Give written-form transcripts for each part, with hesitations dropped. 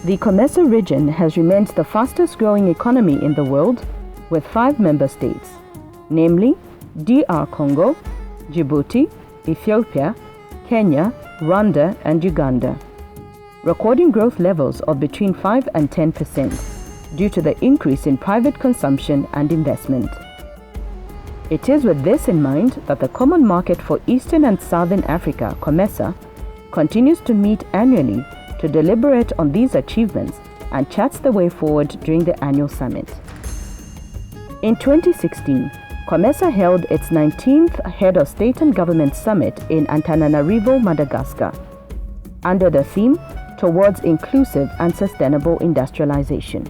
The COMESA region has remained the fastest growing economy in the world with 5 member states, namely DR Congo, Djibouti, Ethiopia, Kenya, Rwanda and Uganda, recording growth levels of between 5 and 10% due to the increase in private consumption and investment. It is with this in mind that the Common Market for Eastern and Southern Africa, COMESA, continues to meet annually to deliberate on these achievements and charts the way forward during the annual summit. In 2016, COMESA held its 19th Head of State and Government Summit in Antananarivo, Madagascar, under the theme Towards Inclusive and Sustainable Industrialization.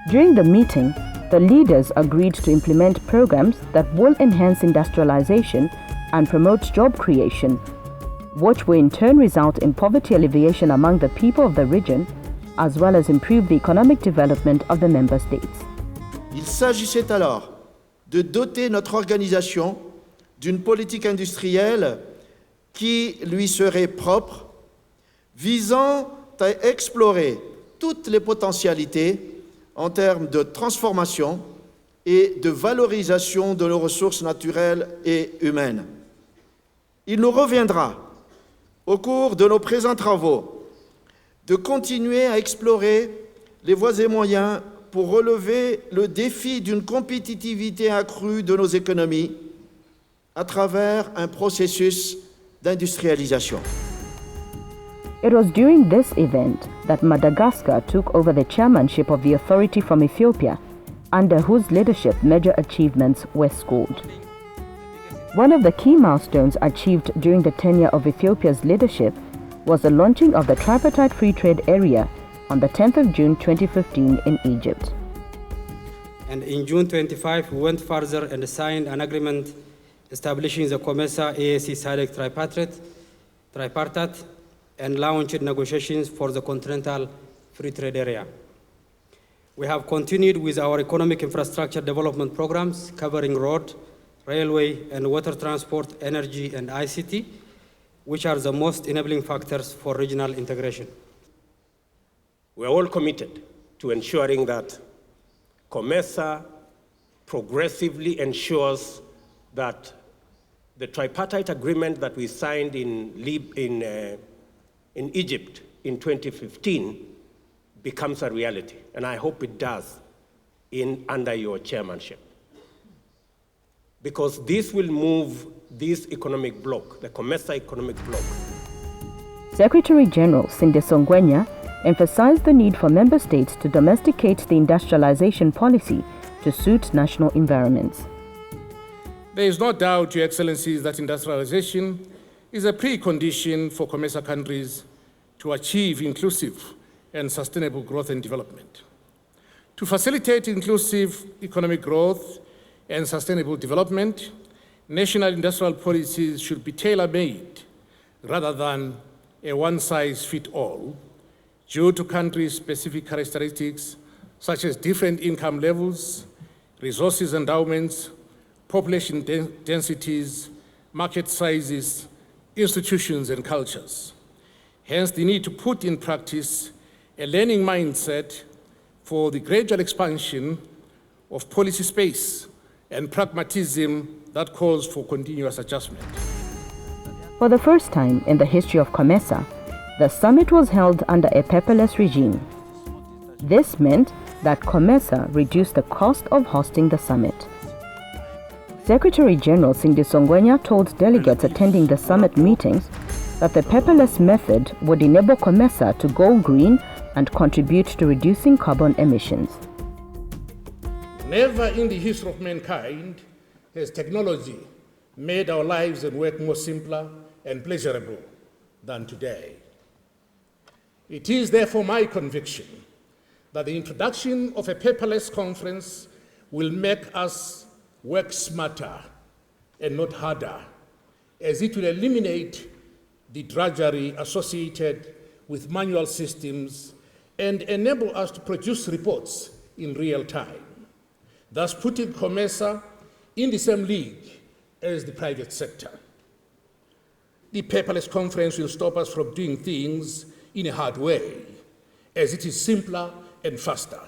During the meeting, the leaders agreed to implement programs that will enhance industrialization and promote job creation, which will in turn result in poverty alleviation among the people of the region, as well as improve the economic development of the member states. Il s'agissait alors de doter notre organisation d'une politique industrielle qui lui serait propre, visant à explorer toutes les potentialités en termes de transformation et de valorisation de nos ressources naturelles et humaines. Il nous reviendra, au cours de nos présents travaux, de continuer à explorer les voies et moyens pour relever le défi d'une compétitivité accrue de nos économies à travers un processus d'industrialisation. It was during this event that Madagascar took over the chairmanship of the authority from Ethiopia, under whose leadership major achievements were scored. One of the key milestones achieved during the tenure of Ethiopia's leadership was the launching of the tripartite free trade area on the 10th of June 2015 in Egypt. And in June 25, we went further and signed an agreement establishing the COMESA AAC SADC tripartite and launched negotiations for the Continental Free Trade Area. We have continued with our economic infrastructure development programs covering road, railway, and water transport, energy, and ICT, which are the most enabling factors for regional integration. We are all committed to ensuring that COMESA progressively ensures that the tripartite agreement that we signed in Egypt in 2015 becomes a reality, and I hope it does under your chairmanship. Because this will move this economic bloc, the COMESA economic bloc. Secretary General Sinde Songwenya emphasized the need for member states to domesticate the industrialization policy to suit national environments. There is no doubt, Your Excellencies, that industrialization is a precondition for COMESA countries to achieve inclusive and sustainable growth and development. To facilitate inclusive economic growth and sustainable development, national industrial policies should be tailor-made rather than a one-size-fits-all due to country-specific characteristics such as different income levels, resources endowments, population densities, market sizes, institutions, and cultures. Hence, the need to put in practice a learning mindset for the gradual expansion of policy space and pragmatism that calls for continuous adjustment. For the first time in the history of COMESA, the summit was held under a paperless regime. This meant that COMESA reduced the cost of hosting the summit. Secretary General Sinde Songwenya told delegates attending the summit meetings that the paperless method would enable COMESA to go green and contribute to reducing carbon emissions. Never in the history of mankind has technology made our lives and work more simpler and pleasurable than today. It is therefore my conviction that the introduction of a paperless conference will make us work smarter and not harder, as it will eliminate the drudgery associated with manual systems and enable us to produce reports in real time, thus putting COMESA in the same league as the private sector. The paperless conference will stop us from doing things in a hard way, as it is simpler and faster,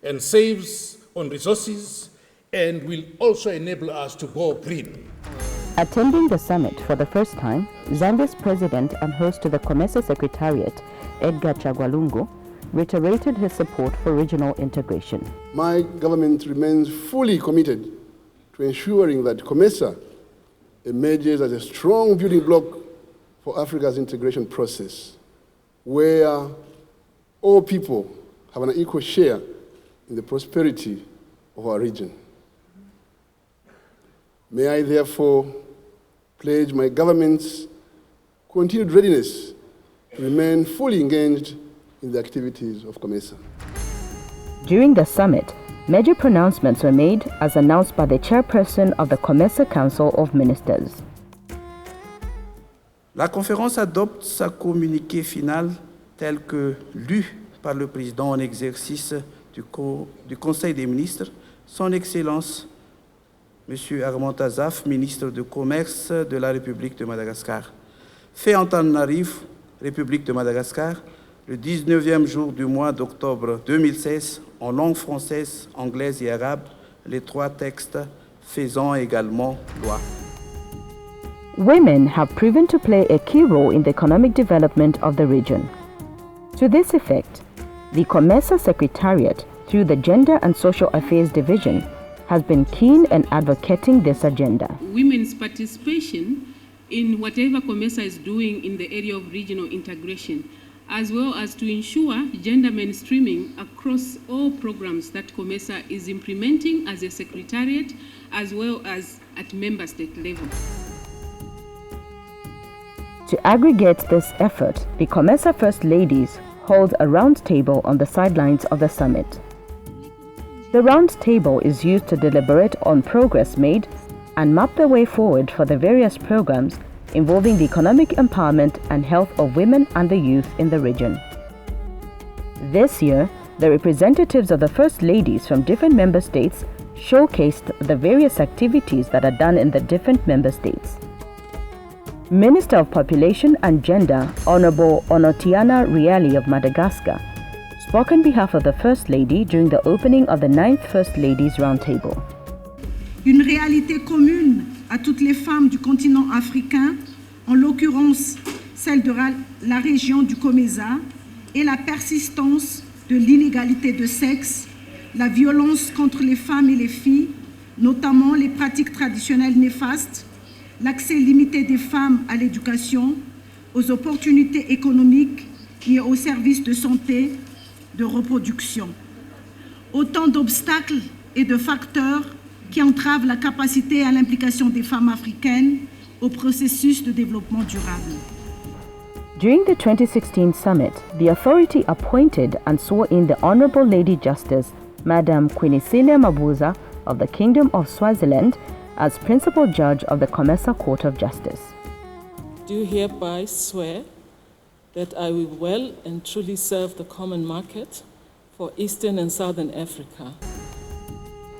and saves on resources, and will also enable us to go green. Attending the summit for the first time, Zambia's president and host to the COMESA Secretariat, Edgar Chagwalungu, reiterated his support for regional integration. My government remains fully committed to ensuring that COMESA emerges as a strong building block for Africa's integration process, where all people have an equal share in the prosperity of our region. May I therefore pledge my government's continued readiness to remain fully engaged in the activities of COMESA. During the summit, major pronouncements were made as announced by the chairperson of the COMESA Council of Ministers. La conférence adopte sa communiqué final tel que lu par le président en exercice du Conseil des ministres, son Excellence M. Armand Azaf, ministre du Commerce de la République de Madagascar. Fait en Antananarivo, République de Madagascar, le 19e jour du mois d'octobre 2016, en langue française, anglaise et arabe, les trois textes faisant également loi. Women have proven to play a key role in the economic development of the region. To this effect, the COMESA Secretariat, through the Gender and Social Affairs Division, has been keen in advocating this agenda. Women's participation in whatever COMESA is doing in the area of regional integration, as well as to ensure gender mainstreaming across all programs that COMESA is implementing as a secretariat, as well as at member state level. To aggregate this effort, the COMESA First Ladies hold a round table on the sidelines of the summit. The round table is used to deliberate on progress made and map the way forward for the various programs involving the economic empowerment and health of women and the youth in the region. This year, the representatives of the First Ladies from different member states showcased the various activities that are done in the different member states. Minister of Population and Gender, Honorable Onotiana Riali of Madagascar, spoke on behalf of the First Lady during the opening of the 9th First Ladies Roundtable. Une réalité commune à toutes les femmes du continent africain, en l'occurrence celle de la région du COMESA, est la persistance de l'inégalité de sexe, la violence contre les femmes et les filles, notamment les pratiques traditionnelles néfastes, l'accès limité des femmes à l'éducation, aux opportunités économiques et aux services de santé, de reproduction. Autant d'obstacles et de facteurs qui entravent la capacité à l'implication des femmes africaines au processus de développement durable. During the 2016 summit, the authority appointed and swore in the Honorable Lady Justice, Madam Kwinisilia Mabuza of the Kingdom of Swaziland, as Principal Judge of the COMESA Court of Justice. Do hereby swear that I will well and truly serve the common market for Eastern and Southern Africa.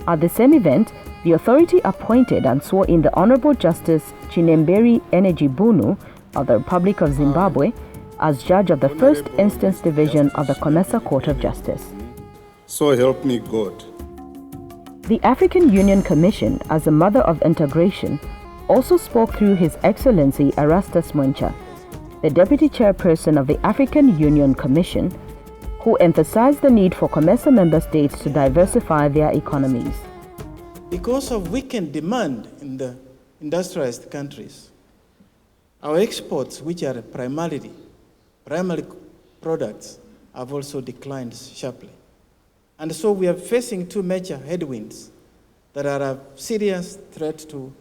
At the same event, the authority appointed and swore in the Honorable Justice Chinemberi Energy Bunu of the Republic of Zimbabwe as Judge of the First Instance Division of the COMESA Court of Justice. So help me God. The African Union Commission, as a mother of integration, also spoke through His Excellency Erastus Mwencha, the Deputy Chairperson of the African Union Commission, who emphasized the need for COMESA member states to diversify their economies. Because of weakened demand in the industrialized countries, our exports, which are primary products, have also declined sharply. And so we are facing two major headwinds that are a serious threat to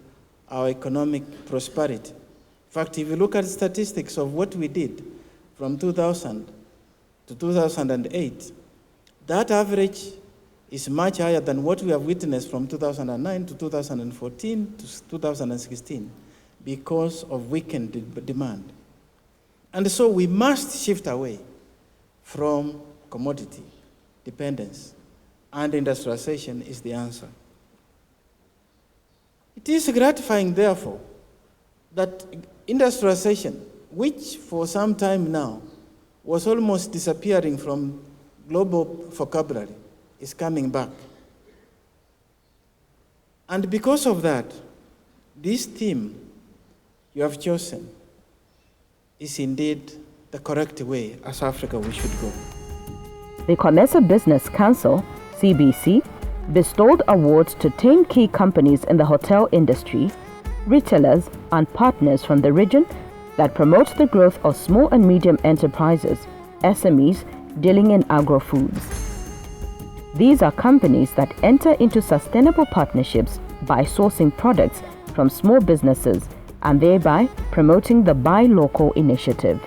our economic prosperity. In fact, if you look at statistics of what we did from 2000 to 2008, that average is much higher than what we have witnessed from 2009 to 2014 to 2016 because of weakened demand. And so we must shift away from commodity dependence, and industrialization is the answer. It is gratifying, therefore, that industrialization, which for some time now was almost disappearing from global vocabulary is coming back. And because of that, this theme you have chosen is indeed the correct way as Africa we should go. The COMESA Business Council, CBC, bestowed awards to 10 key companies in the hotel industry, retailers, and partners from the region that promote the growth of small and medium enterprises, SMEs, dealing in agro-foods. These are companies that enter into sustainable partnerships by sourcing products from small businesses and thereby promoting the Buy Local initiative.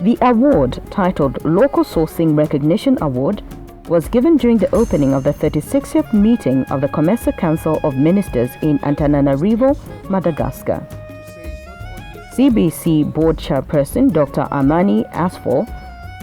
The award, titled Local Sourcing Recognition Award, was given during the opening of the 36th meeting of the COMESA Council of Ministers in Antananarivo, Madagascar. CBC Board Chairperson Dr. Amani Asfal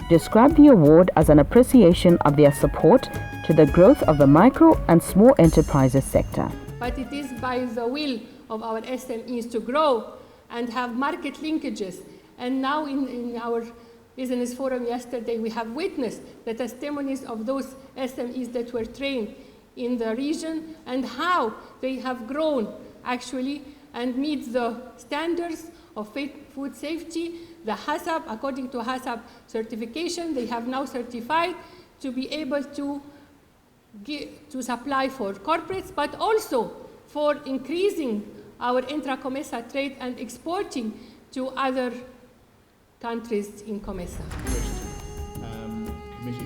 described the award as an appreciation of their support to the growth of the micro and small enterprises sector. But it is by the will of our SMEs to grow and have market linkages. And now in our business forum yesterday, we have witnessed the testimonies of those SMEs that were trained in the region and how they have grown actually and meet the standards of food safety, the HACCP, according to HACCP certification, they have now certified to be able to supply for corporates, but also for increasing our intra-COMESA trade and exporting to other countries in COMESA.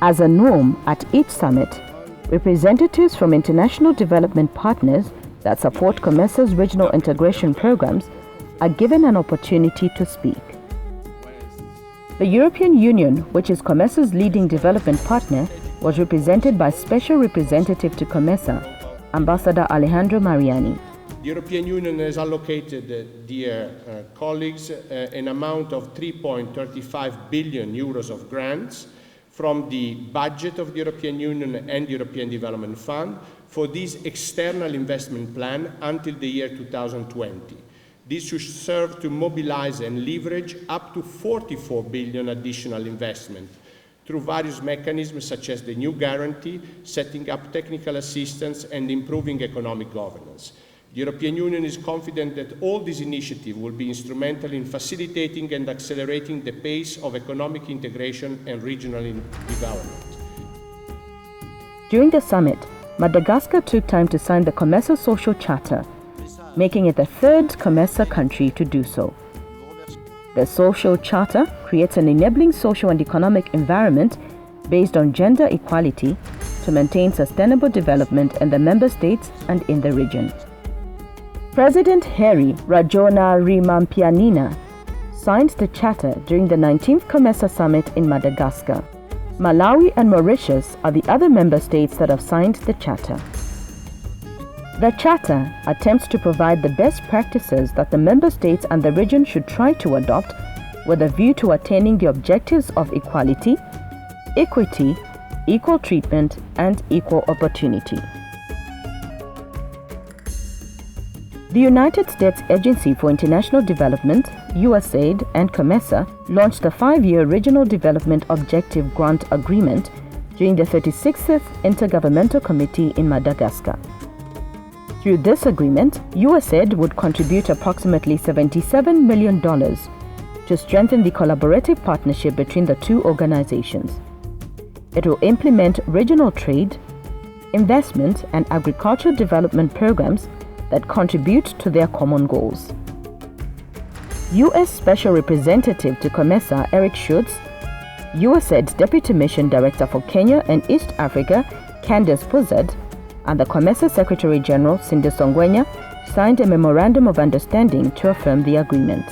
As a norm at each summit, representatives from international development partners that support COMESA's regional integration programs are given an opportunity to speak. The European Union, which is COMESA's leading development partner, was represented by Special Representative to COMESA, Ambassador Alejandro Mariani. The European Union has allocated, dear colleagues, an amount of 3.35 billion euros of grants from the budget of the European Union and the European Development Fund for this external investment plan until the year 2020. This should serve to mobilize and leverage up to 44 billion additional investment through various mechanisms such as the new guarantee, setting up technical assistance and improving economic governance. The European Union is confident that all these initiatives will be instrumental in facilitating and accelerating the pace of economic integration and regional development. During the summit, Madagascar took time to sign the COMESA Social Charter, making it the third COMESA country to do so. The Social Charter creates an enabling social and economic environment based on gender equality to maintain sustainable development in the member states and in the region. President Heri Rajaonarimampianina signed the charter during the 19th COMESA summit in Madagascar. Malawi and Mauritius are the other member states that have signed the charter. The charter attempts to provide the best practices that the member states and the region should try to adopt with a view to attaining the objectives of equality, equity, equal treatment, and equal opportunity. The United States Agency for International Development, USAID, and COMESA launched the 5-year Regional Development Objective Grant Agreement during the 36th Intergovernmental Committee in Madagascar. Through this agreement, USAID would contribute approximately $77 million to strengthen the collaborative partnership between the two organizations. It will implement regional trade, investment, and agricultural development programs that contribute to their common goals. U.S. Special Representative to COMESA Eric Schutz, USAID's Deputy Mission Director for Kenya and East Africa, Candace Pozard, and the COMESA Secretary General Cindy Songwenya signed a memorandum of understanding to affirm the agreement.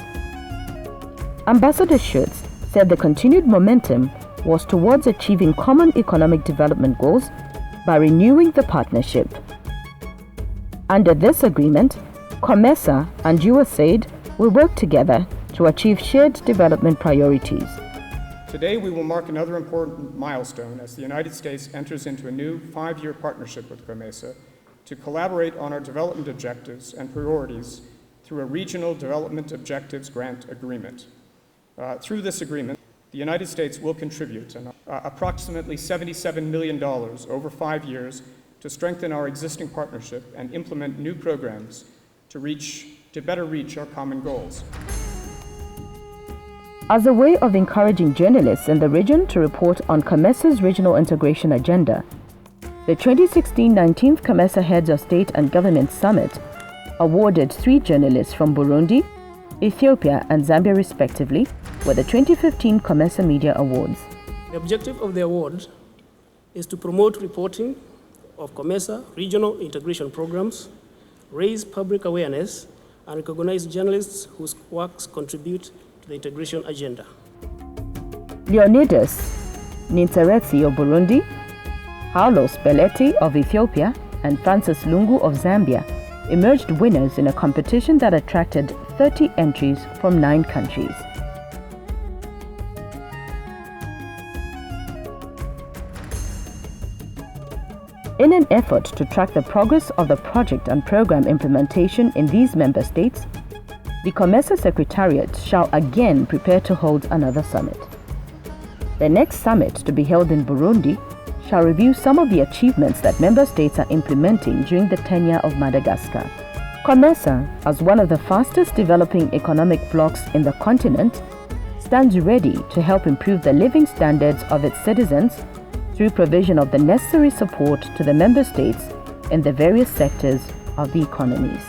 Ambassador Schutz said the continued momentum was towards achieving common economic development goals by renewing the partnership. Under this agreement, COMESA and USAID will work together to achieve shared development priorities. Today, we will mark another important milestone as the United States enters into a new 5-year partnership with COMESA to collaborate on our development objectives and priorities through a Regional Development Objectives Grant Agreement. Through this agreement, the United States will contribute approximately $77 million over 5 years to strengthen our existing partnership and implement new programs to better reach our common goals. As a way of encouraging journalists in the region to report on COMESA's regional integration agenda, the 2016 19th COMESA Heads of State and Government Summit awarded 3 journalists from Burundi, Ethiopia and Zambia respectively with the 2015 COMESA Media Awards. The objective of the award is to promote reporting of COMESA regional integration programs, raise public awareness, and recognize journalists whose works contribute to the integration agenda. Leonidas Nintereti of Burundi, Carlos Belletti of Ethiopia, and Francis Lungu of Zambia emerged winners in a competition that attracted 30 entries from 9 countries. In an effort to track the progress of the project and program implementation in these member states, the COMESA Secretariat shall again prepare to hold another summit. The next summit, to be held in Burundi, shall review some of the achievements that member states are implementing during the tenure of Madagascar. COMESA, as one of the fastest developing economic blocs in the continent, stands ready to help improve the living standards of its citizens through provision of the necessary support to the member states in the various sectors of the economies.